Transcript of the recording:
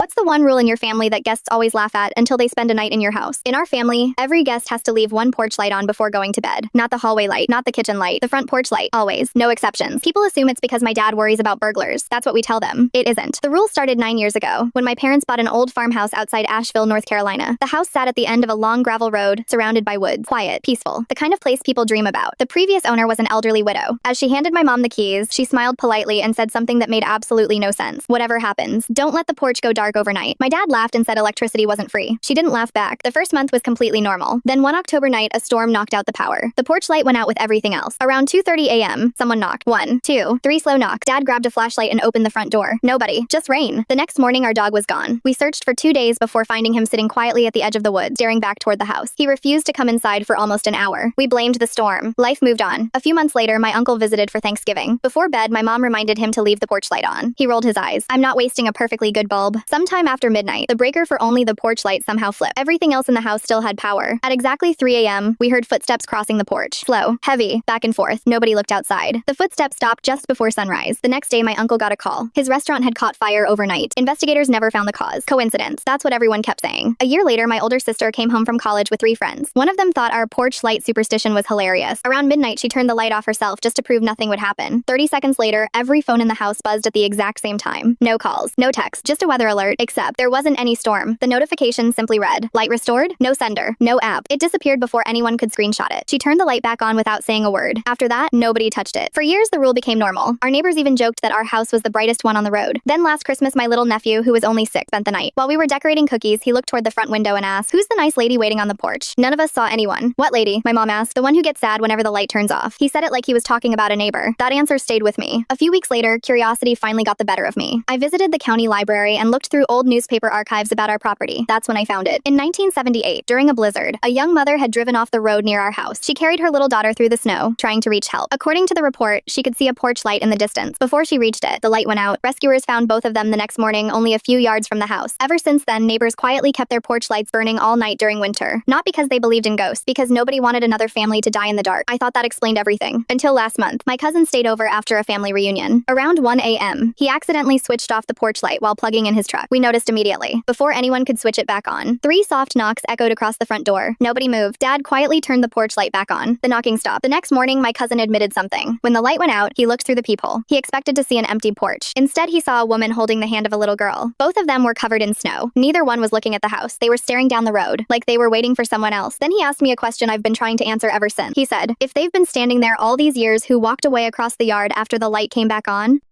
What's the one rule in your family that guests always laugh at until they spend a night in your house? In our family, every guest has to leave one porch light on before going to bed. Not the hallway light, not the kitchen light, the front porch light. Always. No exceptions. People assume it's because my dad worries about burglars. That's what we tell them. It isn't. The rule started 9 years ago, when my parents bought an old farmhouse outside Asheville, North Carolina. The house sat at the end of a long gravel road, surrounded by woods. Quiet, peaceful. The kind of place people dream about. The previous owner was an elderly widow. As she handed my mom the keys, she smiled politely and said something that made absolutely no sense. Whatever happens, don't let the porch go dark overnight. My dad laughed and said electricity wasn't free. She didn't laugh back. The first month was completely normal. Then one October night, a storm knocked out the power. The porch light went out with everything else. Around 2:30 a.m., someone knocked. 1, 2, 3 slow knocks. Dad grabbed a flashlight and opened the front door. Nobody. Just rain. The next morning, our dog was gone. We searched for 2 days before finding him sitting quietly at the edge of the woods, staring back toward the house. He refused to come inside for almost an hour. We blamed the storm. Life moved on. A few months later, my uncle visited for Thanksgiving. Before bed, my mom reminded him to leave the porch light on. He rolled his eyes. I'm not wasting a perfectly good bulb. Sometime after midnight, the breaker for only the porch light somehow flipped. Everything else in the house still had power. At exactly 3 a.m., we heard footsteps crossing the porch. Slow, heavy, back and forth. Nobody looked outside. The footsteps stopped just before sunrise. The next day, my uncle got a call. His restaurant had caught fire overnight. Investigators never found the cause. Coincidence. That's what everyone kept saying. A year later, my older sister came home from college with 3 friends. One of them thought our porch light superstition was hilarious. Around midnight, she turned the light off herself just to prove nothing would happen. 30 seconds later, every phone in the house buzzed at the exact same time. No calls, no text, just a weather alert, except there wasn't any storm. The notification simply read, light restored, no sender, no app. It disappeared before anyone could screenshot it. She turned the light back on without saying a word. After that, nobody touched it. For years, the rule became normal. Our neighbors even joked that our house was the brightest one on the road. Then last Christmas, my little nephew, who was only 6, spent the night. While we were decorating cookies, he looked toward the front window and asked, who's the nice lady waiting on the porch? None of us saw anyone. What lady? My mom asked. The one who gets sad whenever the light turns off. He said it like he was talking about a neighbor. That answer stayed with me. A few weeks later, curiosity finally got the better of me. I visited the county library and looked through old newspaper archives about our property. That's when I found it. In 1978, during a blizzard, a young mother had driven off the road near our house. She carried her little daughter through the snow, trying to reach help. According to the report, she could see a porch light in the distance. Before she reached it, the light went out. Rescuers found both of them the next morning, only a few yards from the house. Ever since then, neighbors quietly kept their porch lights burning all night during winter. Not because they believed in ghosts, because nobody wanted another family to die in the dark. I thought that explained everything. Until last month, my cousin stayed over after a family reunion. Around 1 a.m., he accidentally switched off the porch light while plugging in his truck. We noticed immediately, before anyone could switch it back on. 3 soft knocks echoed across the front door. Nobody moved. Dad quietly turned the porch light back on. The knocking stopped. The next morning, my cousin admitted something. When the light went out, he looked through the peephole. He expected to see an empty porch. Instead, he saw a woman holding the hand of a little girl. Both of them were covered in snow. Neither one was looking at the house. They were staring down the road, like they were waiting for someone else. Then he asked me a question I've been trying to answer ever since. He said, if they've been standing there all these years, who walked away across the yard after the light came back on?